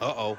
Uh-oh.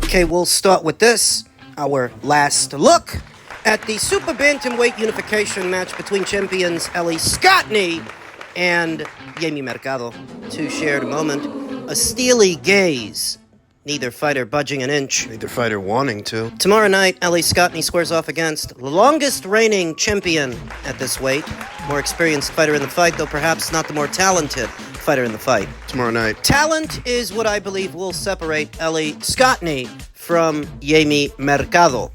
Okay, we'll start with this, our last look at the Super Bantamweight unification match between champions Ellie Scotney and Jamie Mercado. Two shared a moment, a steely gaze, neither fighter budging an inch. Neither fighter wanting to. Tomorrow night, Ellie Scotney squares off against the longest reigning champion at this weight. More experienced fighter in the fight, though perhaps not the more talented fighter in the fight. Tomorrow night. Talent is what I believe will separate Ellie Scotney from Jamie Mercado.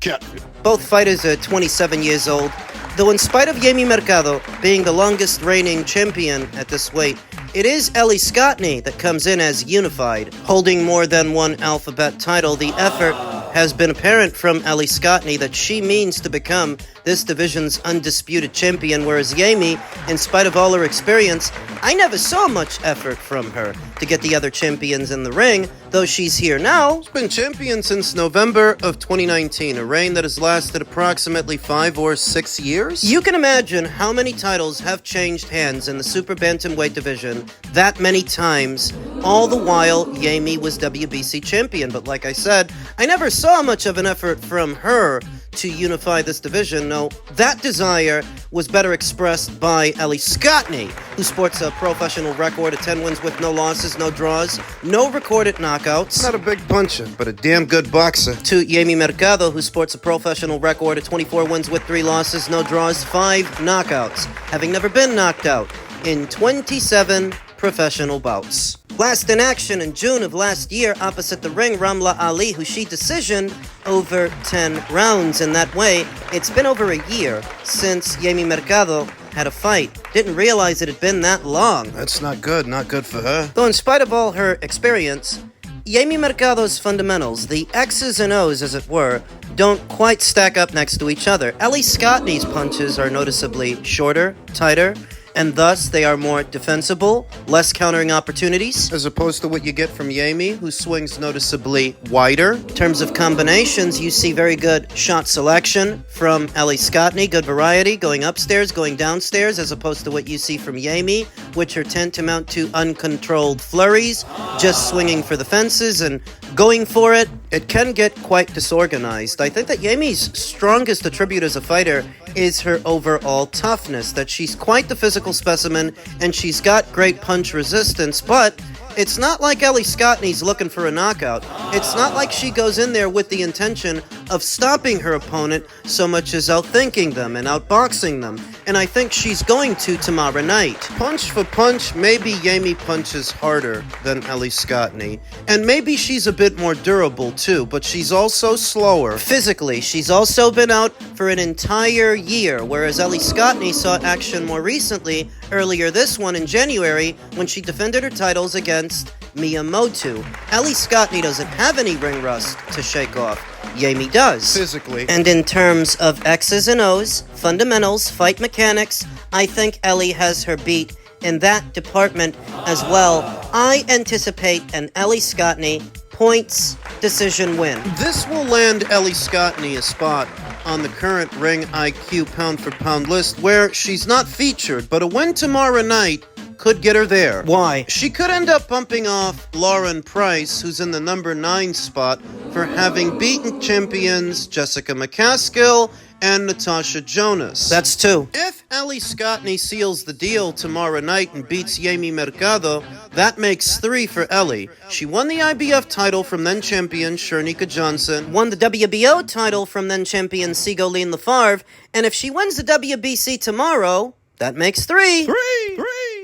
Both fighters are 27 years old, though in spite of Jamie Mercado being the longest reigning champion at this weight, it is Ellie Scotney that comes in as unified, holding more than one alphabet title. The effort has been apparent from Ellie Scotney that she means to become this division's undisputed champion, whereas Jamie, in spite of all her experience, I never saw much effort from her to get the other champions in the ring, though she's here now. She's been champion since November of 2019, a reign that has lasted approximately 5 or 6 years. You can imagine how many titles have changed hands in the Super Bantamweight division that many times, all the while Jamie was WBC champion. But like I said, I never saw much of an effort from her to unify this division. No, that desire was better expressed by Ellie Scotney, who sports a professional record of 10 wins with no losses, no draws, no recorded knockouts. Not a big puncher, but a damn good boxer. To Jamie Mercado, who sports a professional record of 24 wins with 3 losses, no draws, 5 knockouts, having never been knocked out in 27 professional bouts. Last in action in June of last year opposite the ring, Ramla Ali, who she decisioned over 10 rounds. In that way, it's been over a year since Jamie Mercado had a fight. Didn't realize it had been that long. That's not good for her. Though in spite of all her experience, Jamie Mercado's fundamentals, the X's and O's as it were, don't quite stack up next to each other. Ellie Scotney's punches are noticeably shorter, tighter, and thus they are more defensible, less countering opportunities. As opposed to what you get from Jamie, who swings noticeably wider. In terms of combinations, you see very good shot selection from Ellie Scotney, good variety, going upstairs, going downstairs, as opposed to what you see from Jamie, which are tend to mount to uncontrolled flurries, just swinging for the fences and going for it. It can get quite disorganized. I think that Jamie's strongest attribute as a fighter is her overall toughness, that she's quite the physical specimen and she's got great punch resistance, but it's not like Ellie Scotney's looking for a knockout. It's not like she goes in there with the intention of stopping her opponent so much as outthinking them and outboxing them. And I think she's going to tomorrow night. Punch for punch, maybe Jamie punches harder than Ellie Scotney. And maybe she's a bit more durable too, but she's also slower. Physically, she's also been out for an entire year, whereas Ellie Scotney saw action more recently, earlier this one in January, when she defended her titles against Miyamoto. Ellie Scotney doesn't have any ring rust to shake off. Jamie does. Physically. And in terms of X's and O's, fundamentals, fight mechanics, I think Ellie has her beat in that department as well. I anticipate an Ellie Scotney points decision win. This will land Ellie Scotney a spot on the current Ring IQ pound-for-pound list where she's not featured, but a win tomorrow night could get her there. Why? She could end up bumping off Lauren Price, who's in the number 9 spot, for having beaten champions Jessica McCaskill and Natasha Jonas. That's 2. If Ellie Scotney seals the deal tomorrow night and beats Jamie Mercado, That makes 3 for Ellie. She won the IBF title from then-champion Shernika Johnson. Won the WBO title from then-champion Sigolene Lafarve, and if she wins the WBC tomorrow, that makes 3.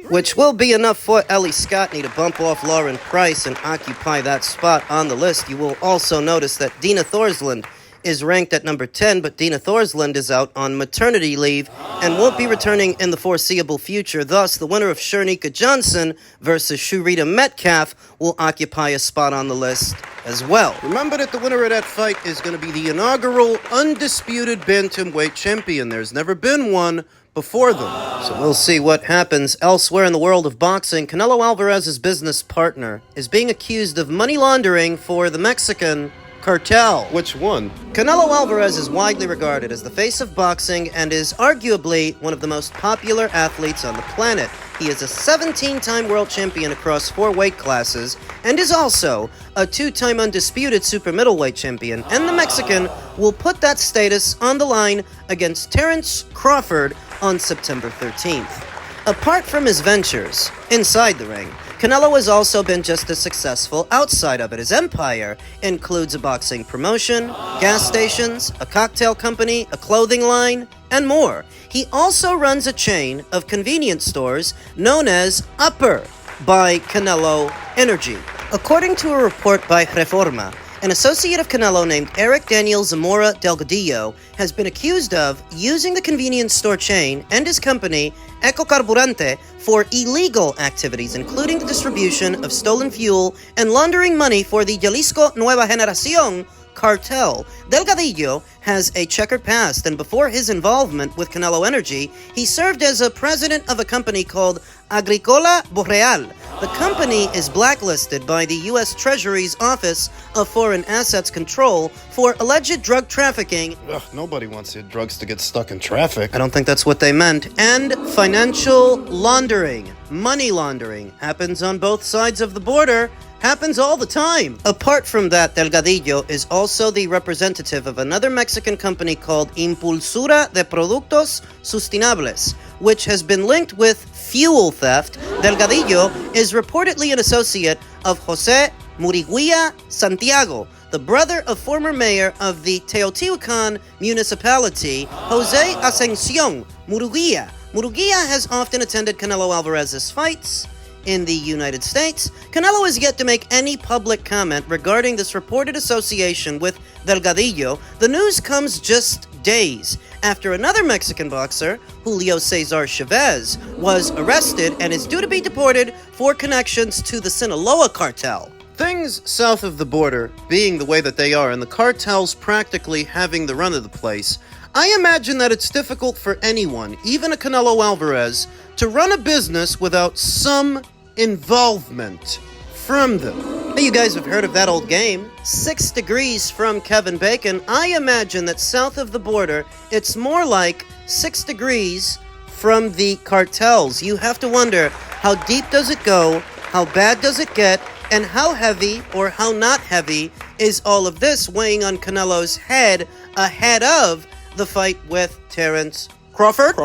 Which will be enough for Ellie Scotney to bump off Lauren Price and occupy that spot on the list. You will also notice that Dina Thorsland is ranked at number 10, but Dina Thorsland is out on maternity leave and won't be returning in the foreseeable future. Thus, the winner of Shernika Johnson versus Shurita Metcalf will occupy a spot on the list as well. Remember that the winner of that fight is going to be the inaugural undisputed bantamweight champion. There's never been one before them. So we'll see what happens elsewhere in the world of boxing. Canelo Alvarez's business partner is being accused of money laundering for the Mexican Cartel. Which one? Canelo Alvarez is widely regarded as the face of boxing and is arguably one of the most popular athletes on the planet. He is a 17-time world champion across 4 weight classes and is also a 2-time undisputed super middleweight champion. And the Mexican will put that status on the line against Terence Crawford on September 13th. Apart from his ventures inside the ring, Canelo has also been just as successful outside of it. His empire includes a boxing promotion, gas stations, a cocktail company, a clothing line, and more. He also runs a chain of convenience stores known as Upper by Canelo Energy. According to a report by Reforma, an associate of Canelo named Eric Daniel Zamora Delgadillo has been accused of using the convenience store chain and his company, Ecocarburante, for illegal activities, including the distribution of stolen fuel and laundering money for the Jalisco Nueva Generación cartel. Delgadillo has a checkered past, and before his involvement with Canelo Energy, he served as a president of a company called Agricola Boreal. The company is blacklisted by the U.S. Treasury's Office of Foreign Assets Control for alleged drug trafficking. Ugh, nobody wants their drugs to get stuck in traffic. I don't think that's what they meant. And financial laundering. Money laundering happens on both sides of the border. Happens all the time. Apart from that, Delgadillo is also the representative of another Mexican company called Impulsora de Productos Sustentables, which has been linked with fuel theft. Delgadillo is reportedly an associate of Jose Muriguia Santiago, the brother of former mayor of the Teotihuacan municipality, Jose Ascension Muriguia. Muriguia has often attended Canelo Alvarez's fights in the United States. Canelo has yet to make any public comment regarding this reported association with Delgadillo. The news comes just days after another Mexican boxer, Julio Cesar Chavez, was arrested and is due to be deported for connections to the Sinaloa cartel. Things south of the border being the way that they are, and the cartels practically having the run of the place, I imagine that it's difficult for anyone, even a Canelo Alvarez, to run a business without some involvement from them. You guys have heard of that old game, 6 degrees from Kevin Bacon. I imagine that south of the border, it's more like 6 degrees from the cartels. You have to wonder, how deep does it go? How bad does it get? And how heavy or how not heavy is all of this weighing on Canelo's head ahead of the fight with Terence Crawford?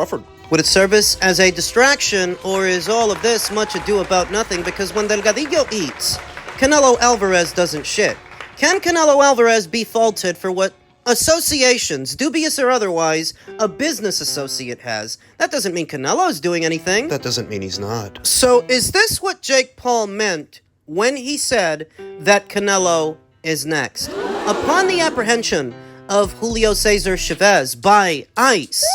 Would it serve as a distraction, or is all of this much ado about nothing? Because when Delgadillo eats, Canelo Alvarez doesn't shit. Can Canelo Alvarez be faulted for what associations, dubious or otherwise, a business associate has? That doesn't mean Canelo's doing anything. That doesn't mean he's not. So is this what Jake Paul meant when he said that Canelo is next? Upon the apprehension of Julio Cesar Chavez by ICE,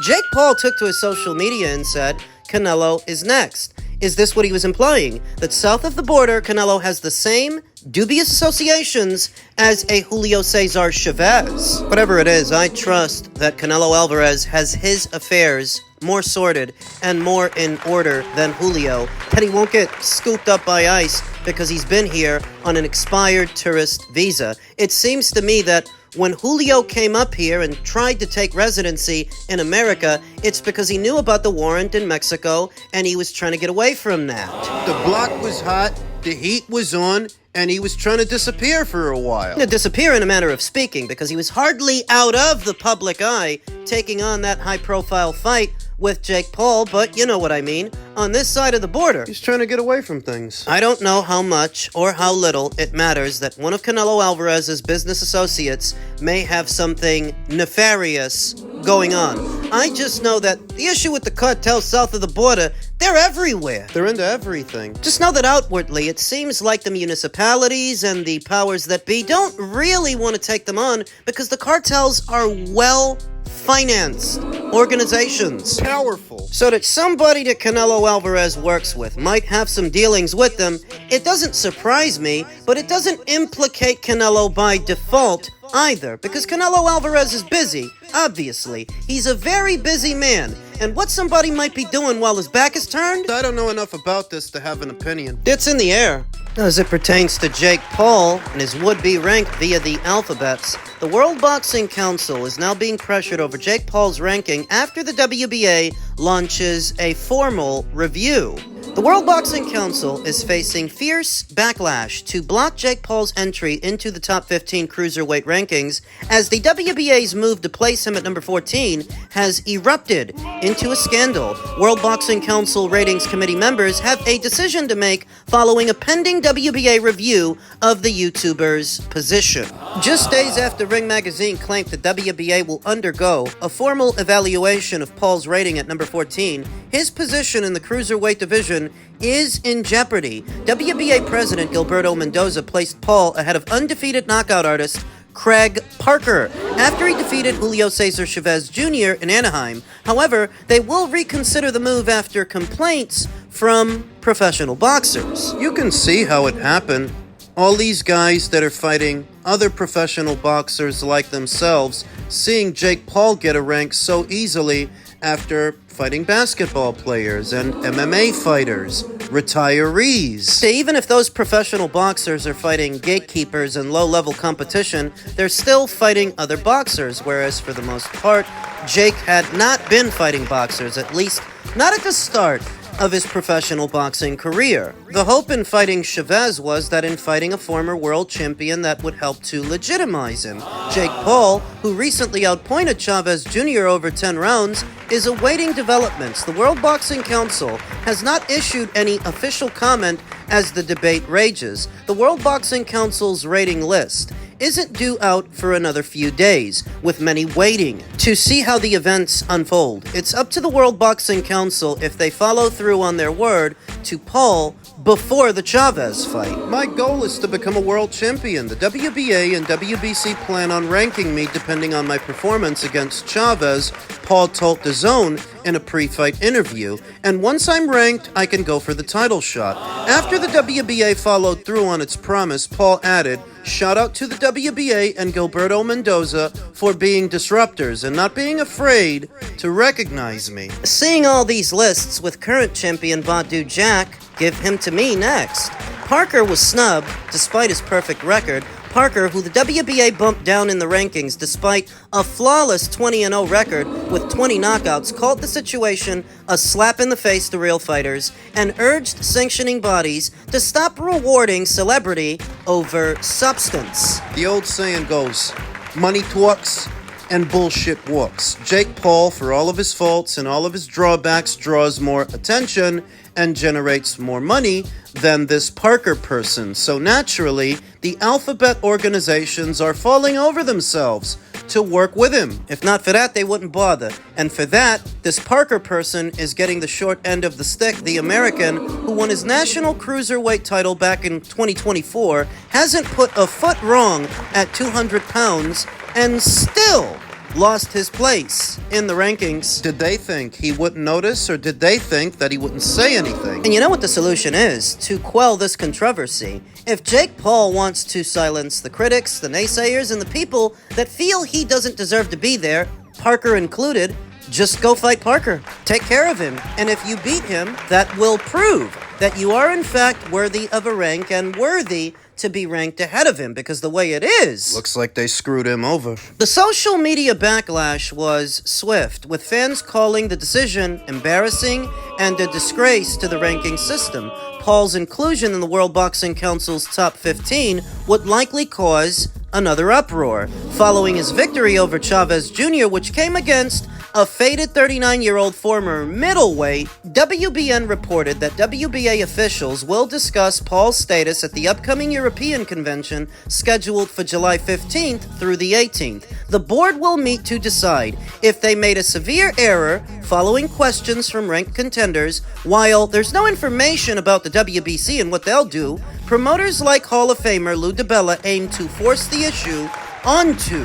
Jake Paul took to his social media and said, Canelo is next. Is this what he was implying? That south of the border, Canelo has the same dubious associations as a Julio Cesar Chavez? Whatever it is, I trust that Canelo Alvarez has his affairs more sorted and more in order than Julio, that he won't get scooped up by ICE because he's been here on an expired tourist visa. It seems to me that when Julio came up here and tried to take residency in America, it's because he knew about the warrant in Mexico and he was trying to get away from that. The block was hot, the heat was on, and he was trying to disappear for a while. To disappear in a manner of speaking, because he was hardly out of the public eye taking on that high-profile fight with Jake Paul, but you know what I mean, on this side of the border. He's trying to get away from things. I don't know how much or how little it matters that one of Canelo Alvarez's business associates may have something nefarious going on. I just know that the issue with the cartel south of the border, they're everywhere. They're into everything. Just know that outwardly, it seems like the municipalities and the powers that be don't really want to take them on because the cartels are well-financed organizations. Powerful. So that somebody that Canelo Alvarez works with might have some dealings with them, it doesn't surprise me, but it doesn't implicate Canelo by default either, because Canelo Alvarez is busy, obviously. He's a very busy man, and what somebody might be doing while his back is turned? I don't know enough about this to have an opinion. It's in the air. As it pertains to Jake Paul and his would-be rank via the alphabets, the World Boxing Council is now being pressured over Jake Paul's ranking after the WBA launches a formal review. The World Boxing Council is facing fierce backlash to block Jake Paul's entry into the top 15 cruiserweight rankings as the WBA's move to place him at number 14 has erupted into a scandal. World Boxing Council Ratings Committee members have a decision to make following a pending WBA review of the YouTuber's position. Just days after Ring Magazine claimed the WBA will undergo a formal evaluation of Paul's rating at number 14, his position in the cruiserweight division is in jeopardy. WBA President Gilberto Mendoza placed Paul ahead of undefeated knockout artist Craig Parker after he defeated Julio Cesar Chavez Jr. in Anaheim. However, they will reconsider the move after complaints from professional boxers. You can see how it happened. All these guys that are fighting other professional boxers like themselves, seeing Jake Paul get a rank so easily after fighting basketball players and MMA fighters, retirees. Even if those professional boxers are fighting gatekeepers and low-level competition, they're still fighting other boxers, whereas for the most part, Jake had not been fighting boxers, at least not at the start of his professional boxing career. The hope in fighting Chavez was that in fighting a former world champion that would help to legitimize him. Jake Paul, who recently outpointed Chavez Jr. over 10 rounds, is awaiting developments. The World Boxing Council has not issued any official comment as the debate rages. The World Boxing Council's rating list isn't due out for another few days, with many waiting to see how the events unfold. It's up to the World Boxing Council if they follow through on their word to Paul before the Chavez fight. My goal is to become a world champion. The WBA and WBC plan on ranking me depending on my performance against Chavez, Paul told DAZN in a pre-fight interview, and once I'm ranked, I can go for the title shot. After the WBA followed through on its promise, Paul added, "Shout out to the WBA and Gilberto Mendoza for being disruptors and not being afraid to recognize me." Seeing all these lists with current champion Badou Jack, give him to me next. Parker was snubbed despite his perfect record. Parker, who the WBA bumped down in the rankings despite a flawless 20-0 record with 20 knockouts, called the situation a slap in the face to real fighters and urged sanctioning bodies to stop rewarding celebrity over substance. The old saying goes, money talks and bullshit walks. Jake Paul, for all of his faults and all of his drawbacks, draws more attention and generates more money than this Parker person. So naturally, the alphabet organizations are falling over themselves to work with him. If not for that, they wouldn't bother. And for that, this Parker person is getting the short end of the stick. The American, who won his national cruiserweight title back in 2024, hasn't put a foot wrong at 200 pounds and still lost his place in the rankings. Did they think he wouldn't notice, or did they think that he wouldn't say anything? And you know what the solution is to quell this controversy? If Jake Paul wants to silence the critics, the naysayers, and the people that feel he doesn't deserve to be there, Parker included, just go fight Parker. Take care of him. And if you beat him, that will prove that you are in fact worthy of a rank and worthy to be ranked ahead of him, because the way it is, looks like they screwed him over. The social media backlash was swift, with fans calling the decision embarrassing and a disgrace to the ranking system. Paul's inclusion in the World Boxing Council's top 15 would likely cause another uproar, following his victory over Chavez Jr., which came against a faded 39-year-old former middleweight, WBN reported that WBA officials will discuss Paul's status at the upcoming European convention scheduled for July 15th through the 18th. The board will meet to decide if they made a severe error following questions from ranked contenders. While there's no information about the WBC and what they'll do, promoters like Hall of Famer Lou DiBella aim to force the issue onto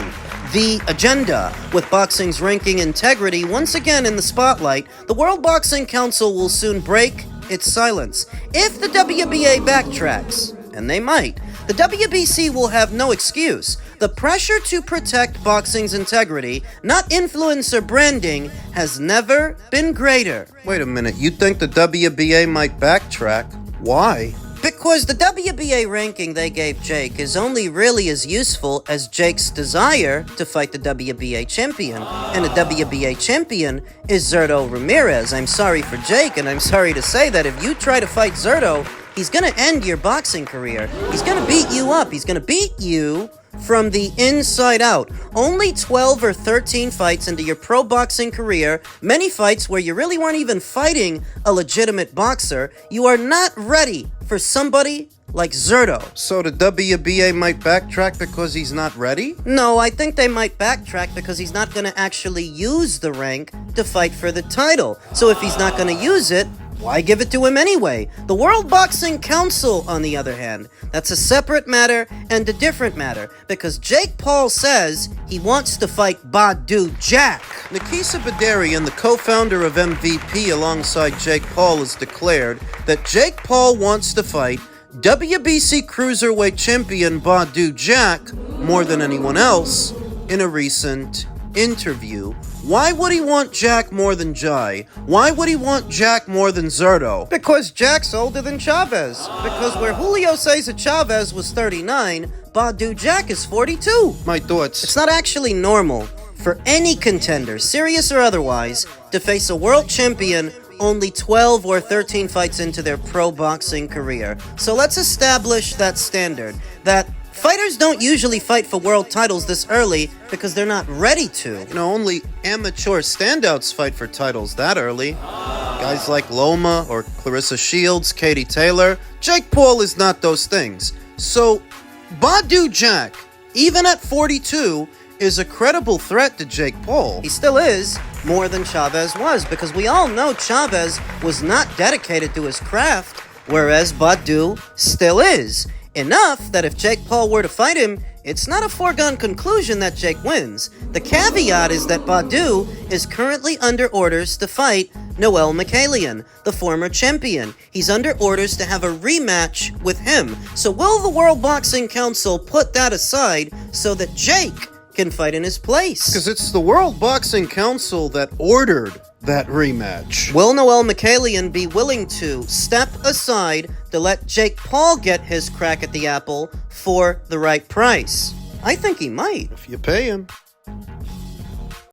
the agenda. With boxing's ranking integrity once again in the spotlight, the World Boxing Council will soon break its silence. If the WBA backtracks, and they might, the WBC will have no excuse. The pressure to protect boxing's integrity, not influencer branding, has never been greater. Wait a minute, you think the WBA might backtrack? Why? Because the WBA ranking they gave Jake is only really as useful as Jake's desire to fight the WBA champion. And the WBA champion is Zurdo Ramirez. I'm sorry for Jake, and I'm sorry to say that if you try to fight Zurdo, he's gonna end your boxing career. He's gonna beat you up. He's gonna beat you from the inside out. Only 12 or 13 fights into your pro boxing career, many fights where you really weren't even fighting a legitimate boxer. You are not ready for somebody like Zurdo. So the WBA might backtrack because he's not ready? No, I think they might backtrack because he's not going to actually use the rank to fight for the title. So if he's not going to use it, why give it to him anyway? The World Boxing Council, on the other hand, that's a separate matter and a different matter, because Jake Paul says he wants to fight Badou Jack. Nikisa Badarian, the co-founder of MVP alongside Jake Paul, has declared that Jake Paul wants to fight WBC Cruiserweight Champion Badou Jack more than anyone else in a recent interview. Why would he want Jack more than Jai? Why would he want Jack more than Zurdo? Because Jack's older than Chavez. Because where Julio Cesar Chavez was 39, Badou Jack is 42. My thoughts. It's not actually normal for any contender, serious or otherwise, to face a world champion only 12 or 13 fights into their pro boxing career. So let's establish that standard, that fighters don't usually fight for world titles this early because they're not ready to. You know, only amateur standouts fight for titles that early. Guys like Loma or Clarissa Shields, Katie Taylor. Jake Paul is not those things. So, Badou Jack, even at 42, is a credible threat to Jake Paul. He still is, more than Chavez was, because we all know Chavez was not dedicated to his craft, whereas Badou still is. Enough that if Jake Paul were to fight him, it's not a foregone conclusion that Jake wins. The caveat is that Badou is currently under orders to fight Noel Mikhailian, the former champion. He's under orders to have a rematch with him. So will the World Boxing Council put that aside so that Jake can fight in his place? Because it's the World Boxing Council that ordered that rematch. Will Noel Mikhailian be willing to step aside to let Jake Paul get his crack at the apple for the right price? I think he might. If you pay him.